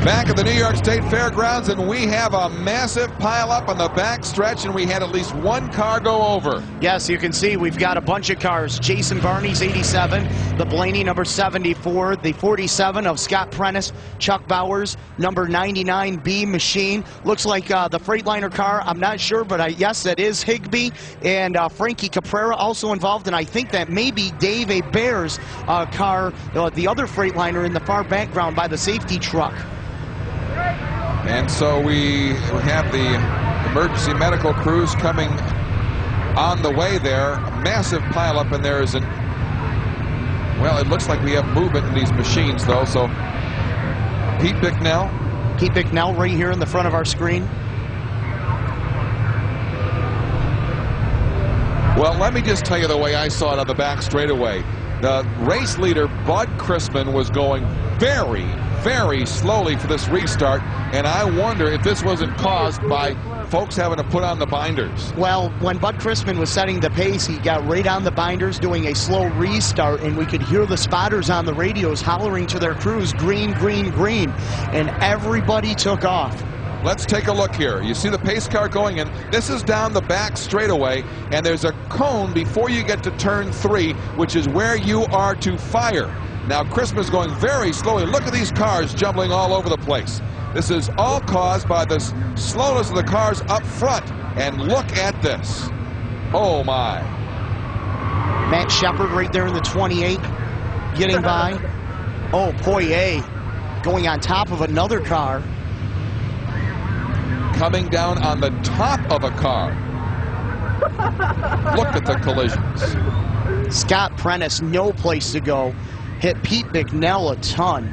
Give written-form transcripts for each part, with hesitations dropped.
Back at the New York State Fairgrounds, and we have a massive pileup on the back stretch, and we had at least one car go over. Yes, you can see we've got a bunch of cars. Jason Barney's 87, the Blaney number 74, the 47 of Scott Prentice, Chuck Bowers, number 99B Machine. Looks like the Freightliner car, I'm not sure, but yes, that is Higbee, and Frankie Caprera also involved, and I think that may be Dave Hebert's car, the other Freightliner in the far background by the safety truck. And so we have the emergency medical crews coming on the way there. A massive pileup, and there isn't. Well, it looks like we have movement in these machines, though. So Pete Bicknell. Pete Bicknell right here in the front of our screen. Well, let me just tell you the way I saw it on the back straightaway. The race leader, Bud Christman, was going very, very slowly for this restart, and I wonder if this wasn't caused by folks having to put on the binders. Well, when Bud Christman was setting the pace, he got right on the binders doing a slow restart, and we could hear the spotters on the radios hollering to their crews, green, green, green, and everybody took off. Let's take a look here. You see the pace car going in. This is down the back straightaway, and there's a cone before you get to turn 3, which is where you are to fire. Now, Christman's going very slowly. Look at these cars jumbling all over the place. This is all caused by the slowness of the cars up front. And look at this. Oh, my. Matt Shepard right there in the 28, getting by. Oh, Poirier going on top of another car. Coming down on the top of a car. Look at the collisions. Scott Prentice, no place to go. Hit Pete Bicknell a ton.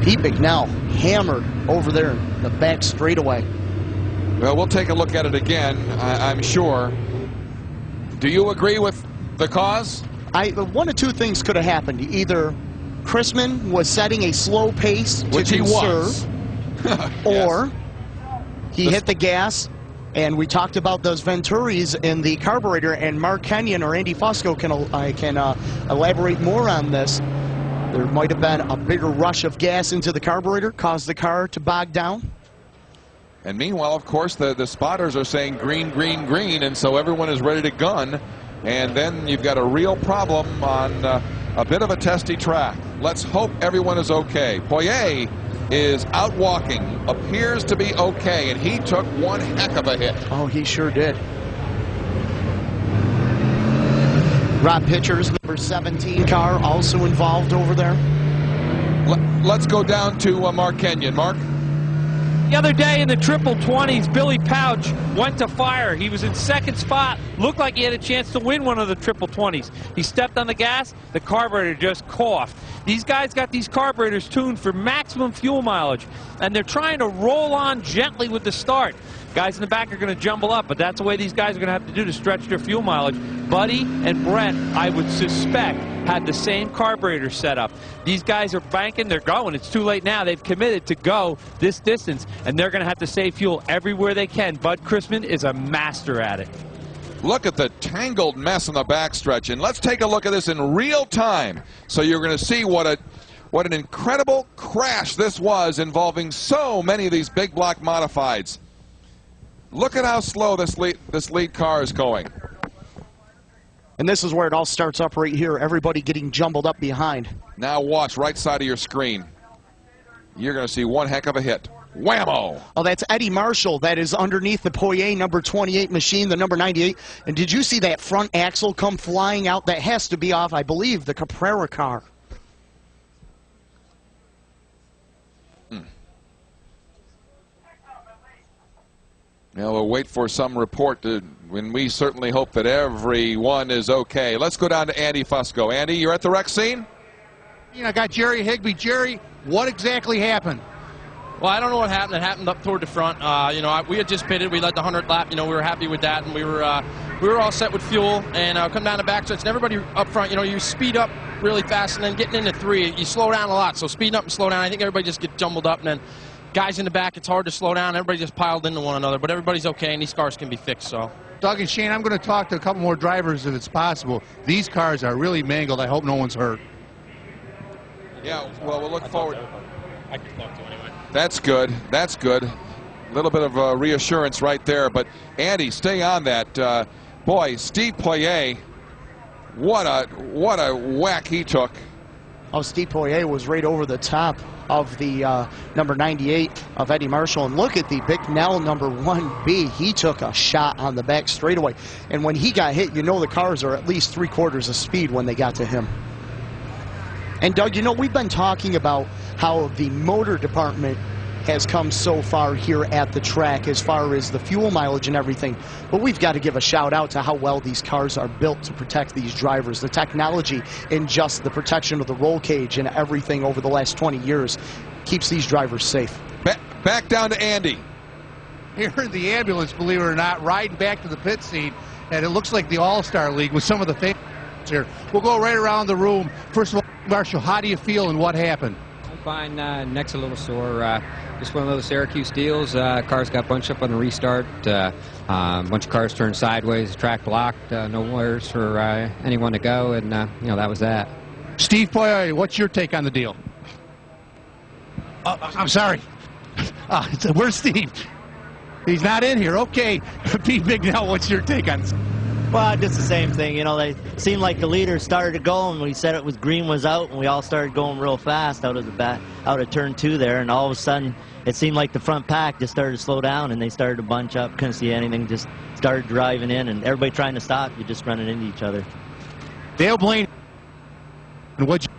Pete Bicknell hammered over there in the back straightaway. Well, we'll take a look at it again, I'm sure. Do you agree with the cause? One of two things could have happened. Either Christman was setting a slow pace to which conserve, he was. or he hit the gas. And we talked about those Venturis in the carburetor, and Mark Kenyon or Andy Fusco can elaborate more on this. There might have been a bigger rush of gas into the carburetor, caused the car to bog down. And meanwhile, of course, the spotters are saying green, green, green, and so everyone is ready to gun. And then you've got a real problem on a bit of a testy track. Let's hope everyone is okay. Poirier is out walking, appears to be okay, and he took one heck of a hit. Oh, he sure did. Rob Pitcher's number 17 car also involved over there. Let's go down to Mark Kenyon. Mark? The other day in the triple 20s, Billy Pouch went to fire. He was in second spot. Looked like he had a chance to win one of the triple 20s. He stepped on the gas. The carburetor just coughed. These guys got these carburetors tuned for maximum fuel mileage, and they're trying to roll on gently with the start. Guys in the back are going to jumble up, but that's the way these guys are going to have to do to stretch their fuel mileage. Buddy and Brent, I would suspect, had the same carburetor setup. These guys are banking, they're going. It's too late now. They've committed to go this distance, and they're going to have to save fuel everywhere they can. Bud Christman is a master at it. Look at the tangled mess on the backstretch, and let's take a look at this in real time. So you're going to see what an incredible crash this was, involving so many of these big block modifieds. Look at how slow this lead car is going. And this is where it all starts up right here. Everybody getting jumbled up behind. Now watch right side of your screen. You're going to see one heck of a hit. Whammo! Oh, that's Eddie Marshall. That is underneath the Poirier number 28 machine, the number 98. And did you see that front axle come flying out? That has to be off, I believe, the Caprera car. Now we'll wait for some report, when we certainly hope that everyone is okay. Let's go down to Andy Fusco. Andy, you're at the wreck scene? I got Jerry Higbee. Jerry, what exactly happened? Well, I don't know what happened. It happened up toward the front. We had just pitted. We led the 100th lap. We were happy with that, and we were all set with fuel. And come down the back stretch, and everybody up front, you speed up really fast, and then getting into 3, you slow down a lot. So speeding up and slow down, I think everybody just gets jumbled up, and then guys in the back, it's hard to slow down. Everybody just piled into one another, but everybody's okay, and these cars can be fixed. So, Doug and Shane, I'm going to talk to a couple more drivers if it's possible. These cars are really mangled. I hope no one's hurt. Yeah, well, we'll look forward. I can talk to anyway. That's good. That's good. A little bit of reassurance right there. But, Andy, stay on that. Boy, Steve Poirier, what a whack he took. Oh, Steve Poirier was right over the top of the number 98 of Eddie Marshall. And look at the Bicknell number 1B. He took a shot on the back straightaway. And when he got hit, you know the cars are at least 3/4 of speed when they got to him. And, Doug, you know, we've been talking about how the motor department has come so far here at the track as far as the fuel mileage and everything. But we've got to give a shout out to how well these cars are built to protect these drivers. The technology in just the protection of the roll cage and everything over the last 20 years keeps these drivers safe. Back down to Andy. Here in the ambulance, believe it or not, riding back to the pit scene, and it looks like the All-Star League with some of the favorites here. We'll go right around the room. First of all, Marshall, how do you feel and what happened? I'm fine. Neck's a little sore. Just one of those Syracuse deals. Cars got bunched up on the restart. A bunch of cars turned sideways. Track blocked. Nowheres for anyone to go, and you know, that was that. Steve Poirier, what's your take on the deal? I'm sorry. Where's Steve? He's not in here. Okay. Pete Bignell, what's your take on this? Well, just the same thing. You know, they seemed like the leader started to go, and we said it was green was out, and we all started going real fast out of the back, out of turn 2 there, and all of a sudden it seemed like the front pack just started to slow down, and they started to bunch up. Couldn't see anything. Just started driving in, and everybody trying to stop. You just running into each other. Dale Blaney, what? You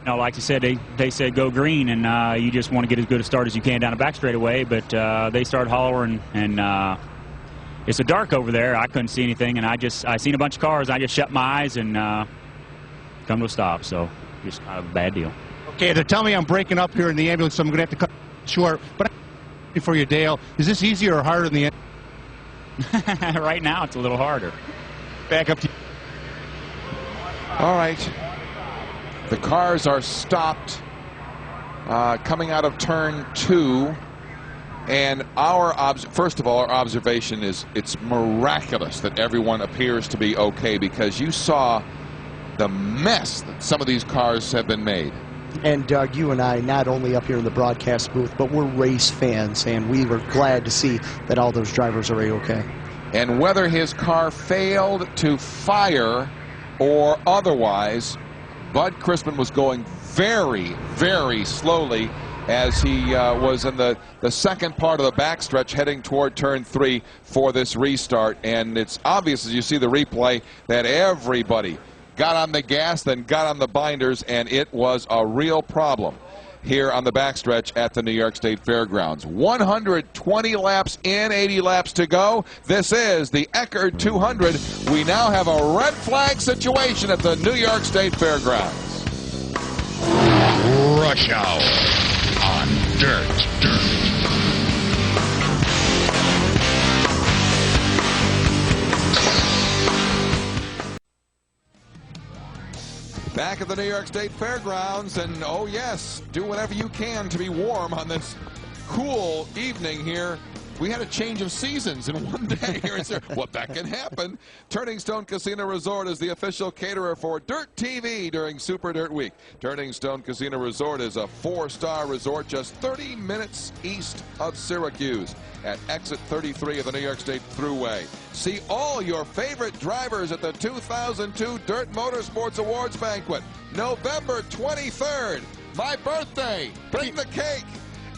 know, like you said, they said go green, and you just want to get as good a start as you can down the back straightaway. But they started hollering, and it's a dark over there. I couldn't see anything, and I seen a bunch of cars. I just shut my eyes and come to a stop. So just kind of a bad deal. Okay, they're telling me I'm breaking up here in the ambulance, so I'm going to have to cut short. But for you, Dale, is this easier or harder than the? Right now, it's a little harder. Back up to you. All right. The cars are stopped coming out of turn 2. And first of all, our observation is it's miraculous that everyone appears to be okay, because you saw the mess that some of these cars have been made. And Doug, you and I, not only up here in the broadcast booth, but we're race fans, and we were glad to see that all those drivers are okay. And whether his car failed to fire or otherwise, Bud Christman was going very, very slowly as he was in the second part of the backstretch heading toward turn 3 for this restart. And it's obvious as you see the replay that everybody got on the gas, then got on the binders, and it was a real problem here on the backstretch at the New York State Fairgrounds. 120 laps in, 80 laps to go. This is the Eckerd 200. We now have a red flag situation at the New York State Fairgrounds. Rush Hour on Dirt. Back at the New York State Fairgrounds, and oh yes, do whatever you can to be warm on this cool evening here. We had a change of seasons in one day here in Syracuse. Well, that can happen. Turning Stone Casino Resort is the official caterer for Dirt TV during Super Dirt Week. Turning Stone Casino Resort is a 4-star resort just 30 minutes east of Syracuse at exit 33 of the New York State Thruway. See all your favorite drivers at the 2002 Dirt Motorsports Awards Banquet, November 23rd. My birthday. Bring the cake.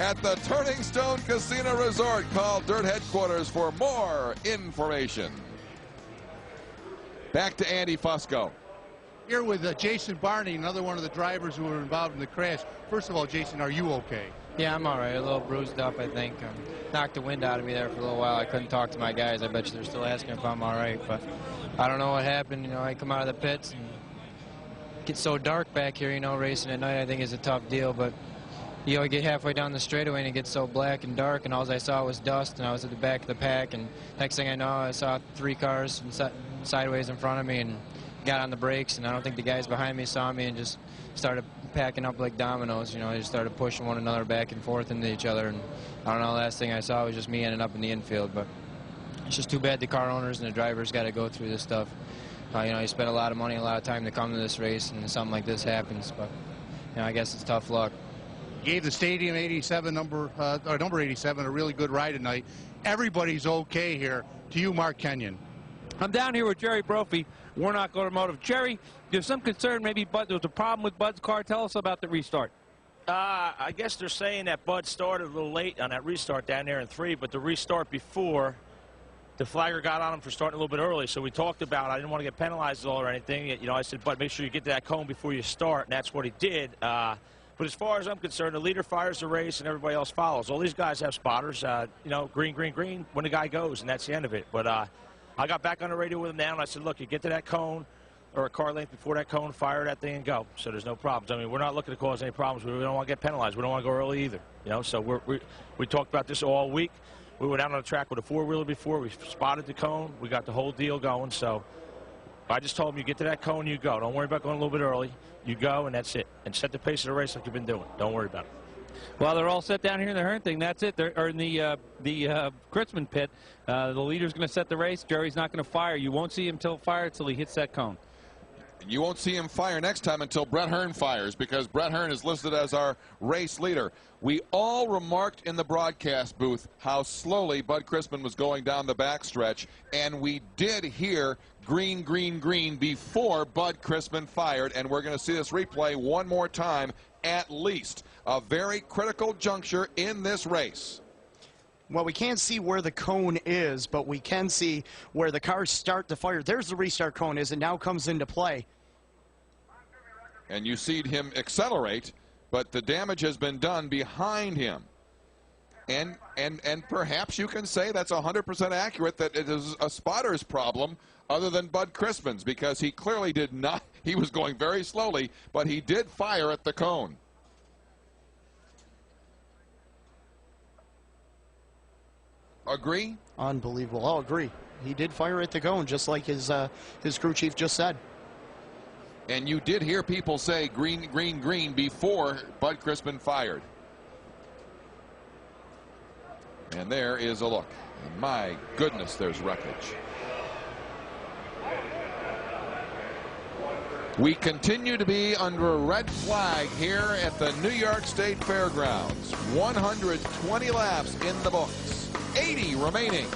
At the Turning Stone Casino Resort. Call Dirt Headquarters for more information. Back to Andy Fusco. Here with Jason Barney, another one of the drivers who were involved in the crash. First of all, Jason, are you okay? Yeah, I'm all right. A little bruised up, I think. Knocked the wind out of me there for a little while. I couldn't talk to my guys. I bet you they're still asking if I'm all right. But I don't know what happened. You know, I come out of the pits and it gets so dark back here, you know, racing at night I think is a tough deal. But you know, I get halfway down the straightaway and it gets so black and dark, and all I saw was dust, and I was at the back of the pack, and next thing I know, I saw 3 cars sideways in front of me and got on the brakes, and I don't think the guys behind me saw me and just started packing up like dominoes. You know, they just started pushing one another back and forth into each other, and I don't know, the last thing I saw was just me ending up in the infield. But it's just too bad the car owners and the drivers got to go through this stuff. You spend a lot of money, a lot of time to come to this race, and something like this happens. But I guess it's tough luck. Gave the Stadium 87 number 87 a really good ride tonight. Everybody's okay here. To you, Mark Kenyon. I'm down here with Jerry Brophy, Warnock Automotive. Jerry, there's some concern maybe there was a problem with Bud's car. Tell us about the restart. I guess they're saying that Bud started a little late on that restart down there in 3, but the restart before, the flagger got on him for starting a little bit early. So we talked about, I didn't want to get penalized at all or anything. I said, Bud, make sure you get to that cone before you start, and that's what he did. But as far as I'm concerned, the leader fires the race and everybody else follows. All these guys have spotters, green, green, green, when the guy goes, and that's the end of it. But I got back on the radio with him now, and I said, look, you get to that cone or a car length before that cone, fire that thing and go. So there's no problems. I mean, we're not looking to cause any problems. We don't want to get penalized. We don't want to go early either. So we talked about this all week. We went out on the track with a four-wheeler before. We spotted the cone. We got the whole deal going. So I just told him, you get to that cone, you go. Don't worry about going a little bit early. You go, and that's it. And set the pace of the race like you've been doing. Don't worry about it. Well, they're all set down here in the Hearn thing. That's it. They're in the Christman pit. The leader's going to set the race. Jerry's not going to fire. You won't see him fire until he hits that cone. You won't see him fire next time until Brett Hearn fires, because Brett Hearn is listed as our race leader. We all remarked in the broadcast booth how slowly Bud Christman was going down the backstretch, and we did hear green, green, green before Bud Christman fired, and we're going to see this replay one more time at least. A very critical juncture in this race. Well, we can't see where the cone is, but we can see where the cars start to fire. There's the restart cone as it now comes into play. And you see him accelerate, but the damage has been done behind him. And perhaps you can say that's 100% accurate, that it is a spotter's problem other than Bud Christman's, because he clearly did not. He was going very slowly, but he did fire at the cone. Agree? Unbelievable. I'll agree. He did fire at the cone, just like his crew chief just said. And you did hear people say green, green, green before Bud Christman fired. And there is a look. And my goodness, there's wreckage. We continue to be under a red flag here at the New York State Fairgrounds. 120 laps in the books. 80 remaining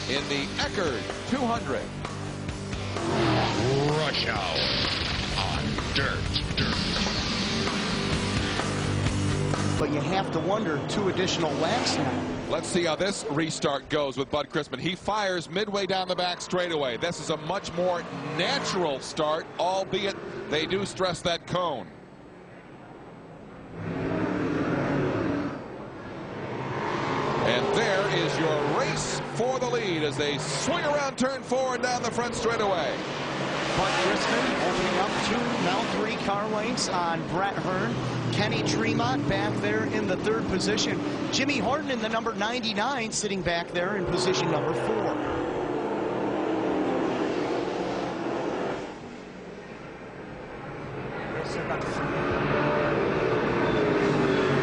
in the Eckerd 200. Rush Hour on Dirt. But you have to wonder, 2 additional laps now. Let's see how this restart goes with Bud Christman. He fires midway down the back straightaway. This is a much more natural start, albeit they do stress that cone. And there is your race for the lead as they swing around turn 4 and down the front straightaway. Bud Christman opening up 2, now 3 car lengths on Brett Hearn. Kenny Tremont back there in the 3rd position. Jimmy Horton in the number 99 sitting back there in position number 4.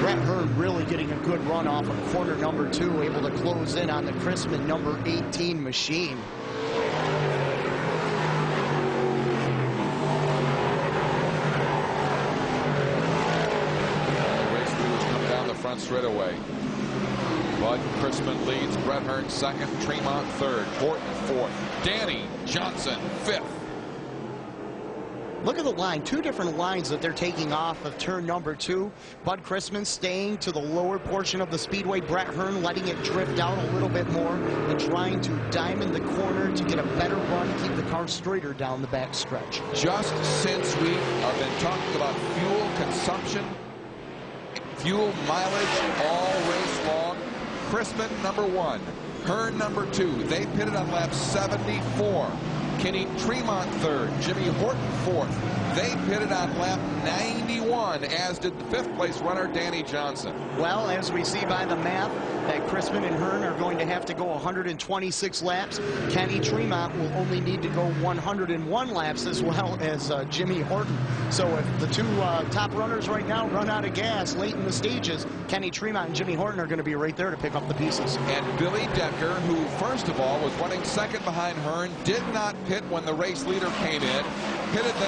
Brett Hearn really getting a good run off of corner number 2, able to close in on the Christman number 18 machine. Front straightaway. Bud Christman leads. Brett Hearn 2nd. Tremont 3rd. Horton 4th. Danny Johnson 5th. Look at the line. 2 different lines that they're taking off of turn number 2. Bud Christman staying to the lower portion of the speedway. Brett Hearn letting it drift out a little bit more and trying to diamond the corner to get a better run, keep the car straighter down the back stretch. Just since we have been talking about fuel consumption, fuel mileage all race long, Christman number 1, Hearn number 2. They pitted on lap 74. Kenny Tremont 3rd, Jimmy Horton 4th. They pitted on lap 91, as did the 5th place runner Danny Johnson. Well, as we see by the map, that Christman and Hearn are going to have to go 126 laps. Kenny Tremont will only need to go 101 laps, as well as Jimmy Horton. So if the 2 top runners right now run out of gas late in the stages, Kenny Tremont and Jimmy Horton are going to be right there to pick up the pieces. And Billy Decker, who first of all was running 2nd behind Hearn, did not pit when the race leader came in. Pitted then